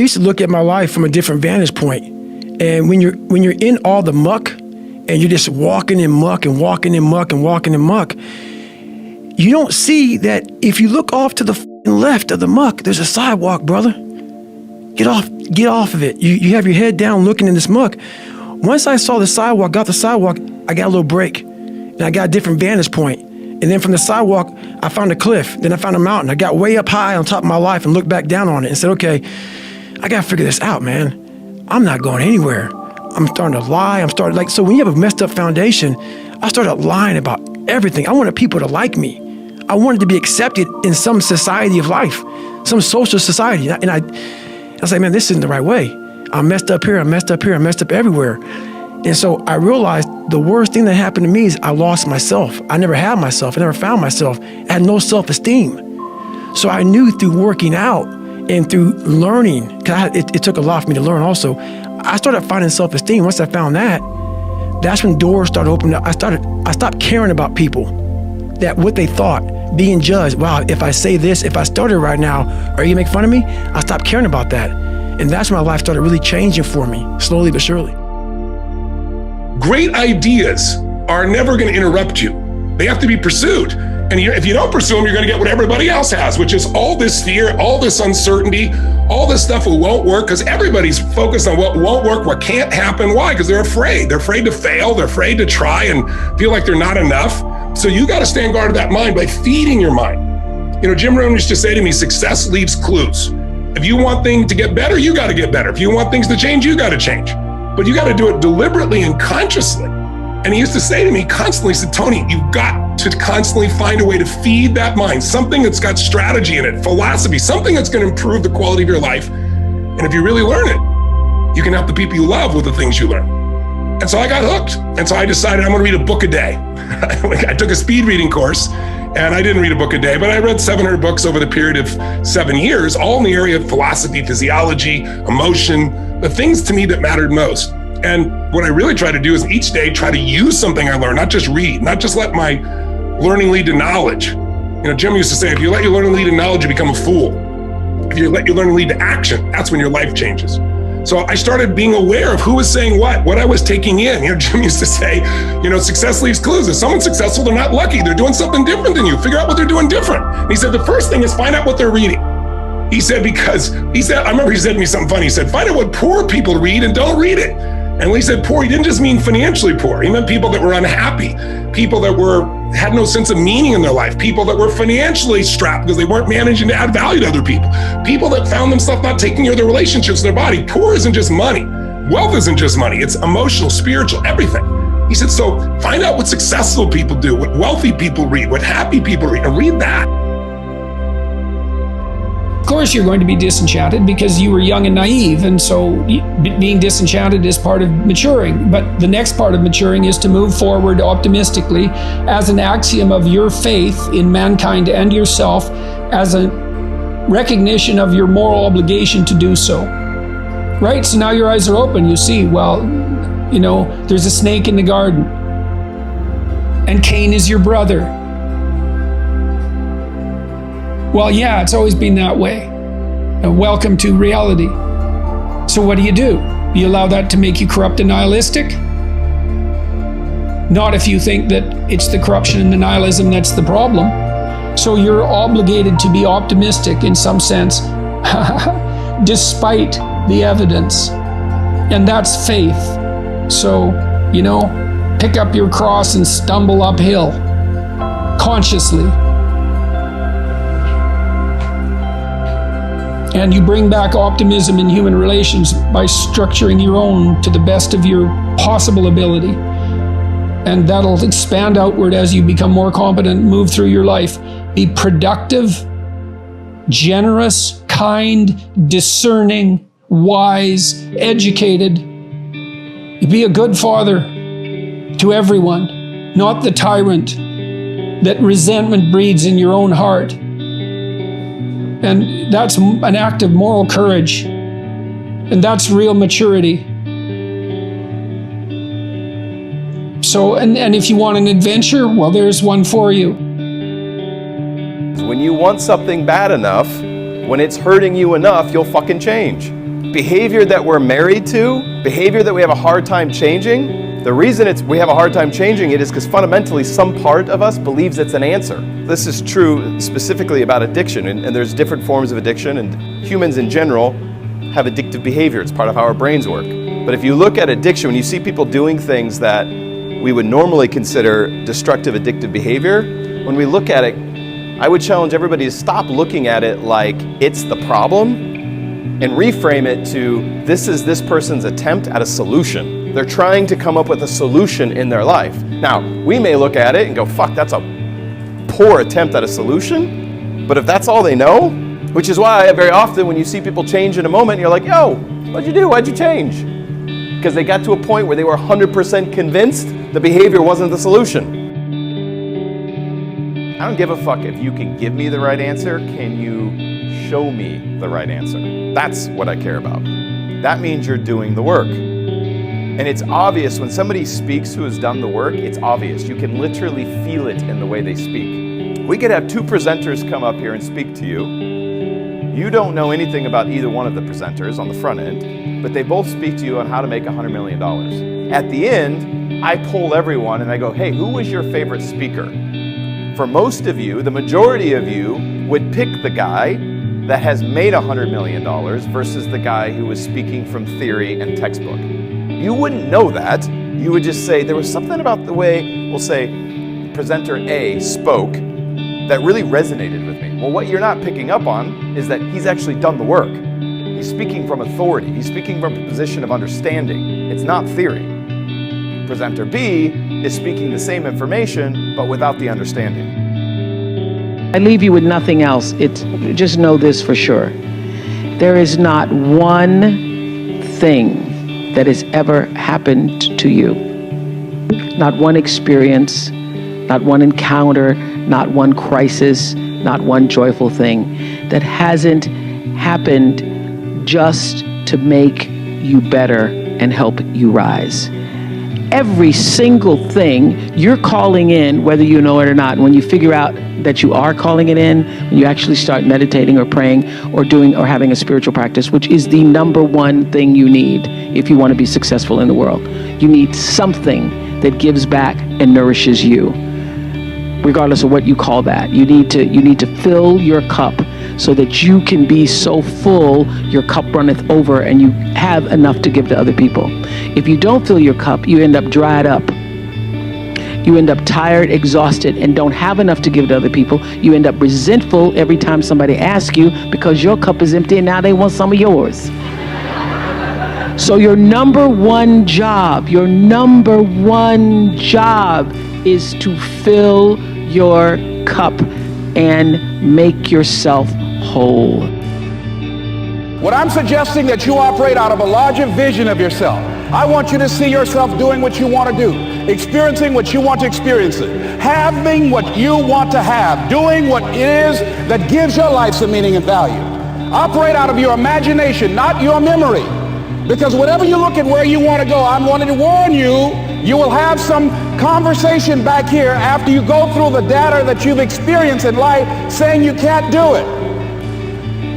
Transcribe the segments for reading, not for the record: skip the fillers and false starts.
I used to look at my life from a different vantage point. And when you're in all the muck and you're just walking in muck and walking in muck and walking in muck, you don't see that if you look off to the left of the muck, there's a sidewalk, brother. Get off of it. You have your head down looking in this muck. Once I saw the sidewalk, got the sidewalk, I got a little break. And I got a different vantage point. And then from the sidewalk, I found a cliff. Then I found a mountain. I got way up high on top of my life and looked back down on it and said, okay, I got to figure this out, man. I'm not going anywhere. I'm starting to lie. So when you have a messed up foundation, I started lying about everything. I wanted people to like me. I wanted to be accepted in some society of life, some social society. And I was like, man, this isn't the right way. I messed up here. I messed up here. I messed up everywhere. And so I realized the worst thing that happened to me is I lost myself. I never had myself. I never found myself. I had no self-esteem. So I knew through working out and through learning, because it took a lot for me to learn also, I started finding self-esteem. Once I found that, that's when doors started opening up. I stopped caring about people, that what they thought, being judged. Wow, if I say this, if I started right now, are you gonna make fun of me? I stopped caring about that. And that's when my life started really changing for me, slowly but surely. Great ideas are never going to interrupt you. They have to be pursued. And if you don't pursue them, you're going to get what everybody else has, which is all this fear, all this uncertainty, all this stuff that won't work, because everybody's focused on what won't work, what can't happen. Why? Because they're afraid. They're afraid to fail. They're afraid to try and feel like they're not enough. So you got to stand guard of that mind by feeding your mind. Jim Rohn used to say to me, success leaves clues. If you want things to get better, you got to get better. If you want things to change, you got to change. But you got to do it deliberately and consciously. And he used to say to me constantly, he said, Tony, you've got to constantly find a way to feed that mind, something that's got strategy in it, philosophy, something that's going to improve the quality of your life. And if you really learn it, you can help the people you love with the things you learn. And so I got hooked. And so I decided I'm going to read a book a day. I took a speed reading course. And I didn't read a book a day, but I read 700 books over the period of 7 years, all in the area of philosophy, physiology, emotion, the things to me that mattered most. And what I really try to do is each day try to use something I learned, not just read, not just let my learning lead to knowledge. Jim used to say, if you let your learning lead to knowledge, you become a fool. If you let your learning lead to action, that's when your life changes. So I started being aware of who was saying what I was taking in. Jim used to say, success leaves clues. If someone's successful, they're not lucky. They're doing something different than you. Figure out what they're doing different. And he said, the first thing is find out what they're reading. He said, I remember he said to me something funny. He said, find out what poor people read and don't read it. And when he said poor, he didn't just mean financially poor. He meant people that were unhappy, people that had no sense of meaning in their life, people that were financially strapped because they weren't managing to add value to other people, people that found themselves not taking care of their relationships, their body. Poor isn't just money. Wealth isn't just money. It's emotional, spiritual, everything. He said, so find out what successful people do, what wealthy people read, what happy people read, and read that. Of course, you're going to be disenchanted because you were young and naive, and so being disenchanted is part of maturing. But the next part of maturing is to move forward optimistically as an axiom of your faith in mankind and yourself, as a recognition of your moral obligation to do so. Right? So now your eyes are open. You see, there's a snake in the garden, and Cain is your brother. Well, yeah, it's always been that way. Welcome to reality. So what do? You allow that to make you corrupt and nihilistic? Not if you think that it's the corruption and the nihilism that's the problem. So you're obligated to be optimistic in some sense, despite the evidence. And that's faith. So, pick up your cross and stumble uphill, consciously. And you bring back optimism in human relations by structuring your own to the best of your possible ability. And that'll expand outward as you become more competent, move through your life. Be productive, generous, kind, discerning, wise, educated. Be a good father to everyone, not the tyrant that resentment breeds in your own heart. And that's an act of moral courage. And that's real maturity. So, and if you want an adventure, well, there's one for you. When you want something bad enough, when it's hurting you enough, you'll fucking change. behavior that we're married to, behavior that we have a hard time changing, the reason we have a hard time changing it is because fundamentally some part of us believes it's an answer. This is true specifically about addiction, and there's different forms of addiction, and humans in general have addictive behavior. It's part of how our brains work. But if you look at addiction, when you see people doing things that we would normally consider destructive addictive behavior, when we look at it, I would challenge everybody to stop looking at it like it's the problem and reframe it to this is this person's attempt at a solution. They're trying to come up with a solution in their life. Now, we may look at it and go, fuck, that's a poor attempt at a solution. But if that's all they know, which is why very often when you see people change in a moment, you're like, yo, what'd you do? Why'd you change? Because they got to a point where they were 100% convinced the behavior wasn't the solution. I don't give a fuck if you can give me the right answer. Can you show me the right answer? That's what I care about. That means you're doing the work. And it's obvious when somebody speaks who has done the work, it's obvious. You can literally feel it in the way they speak. We could have two presenters come up here and speak to you. You don't know anything about either one of the presenters on the front end, but they both speak to you on how to make $100 million. At the end, I poll everyone and I go, hey, who was your favorite speaker? For most of you, the majority of you would pick the guy that has made $100 million versus the guy who was speaking from theory and textbook. You wouldn't know that. You would just say, there was something about the way, we'll say, presenter A spoke that really resonated with me. Well, what you're not picking up on is that he's actually done the work. He's speaking from authority. He's speaking from a position of understanding. It's not theory. Presenter B is speaking the same information, but without the understanding. I leave you with nothing else. Just know this for sure. There is not one thing that has ever happened to you. Not one experience, not one encounter, not one crisis, not one joyful thing that hasn't happened just to make you better and help you rise. Every single thing you're calling in, whether you know it or not, when you figure out that you are calling it in, when you actually start meditating or praying or doing or having a spiritual practice, which is the number one thing you need if you want to be successful in the world. You need something that gives back and nourishes you, regardless of what you call that. You need to fill your cup so that you can be so full your cup runneth over and you have enough to give to other people. If you don't fill your cup, you end up dried up. You end up tired, exhausted, and don't have enough to give to other people. You end up resentful every time somebody asks you because your cup is empty and now they want some of yours. So your number one job is to fill your cup and make yourself whole. What I'm suggesting that you operate out of a larger vision of yourself. I want you to see yourself doing what you want to do, experiencing what you want to experience, having what you want to have, doing what it is that gives your life some meaning and value. Operate out of your imagination, not your memory. Because whatever you look at where you want to go, I'm wanting to warn you, you will have some conversation back here after you go through the data that you've experienced in life saying you can't do it.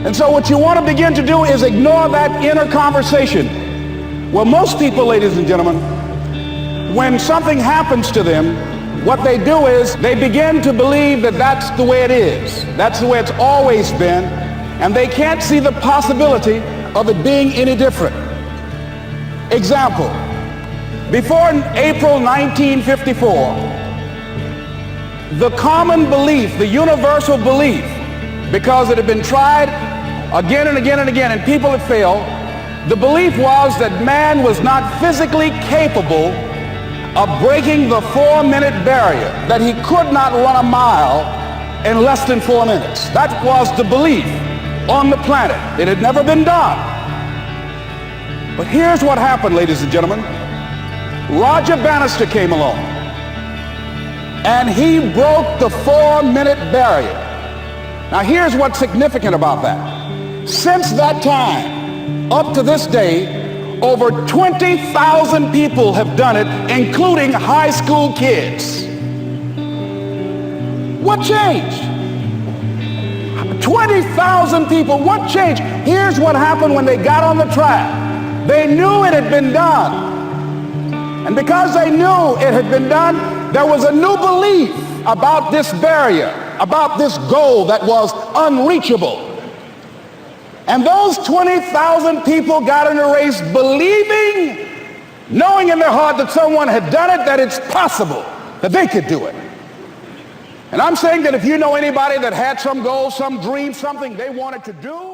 And so what you want to begin to do is ignore that inner conversation. Well, most people, ladies and gentlemen, when something happens to them, what they do is they begin to believe that that's the way it is. That's the way it's always been. And they can't see the possibility of it being any different. Example, before April 1954, the common belief, the universal belief, because it had been tried again and again and again and people had failed, the belief was that man was not physically capable of breaking the 4-minute barrier, that he could not run a mile in less than 4 minutes. That was the belief on the planet. It had never been done. But here's what happened, ladies and gentlemen. Roger Bannister came along and he broke the 4-minute barrier. Now here's what's significant about that. Since that time, up to this day, over 20,000 people have done it, including high school kids. What changed? 20,000 people. What changed? Here's what happened when they got on the track. They knew it had been done. And because they knew it had been done, there was a new belief about this barrier, about this goal that was unreachable. And those 20,000 people got in a race believing, knowing in their heart that someone had done it, that it's possible, that they could do it. And I'm saying that if you know anybody that had some goal, some dream, something they wanted to do,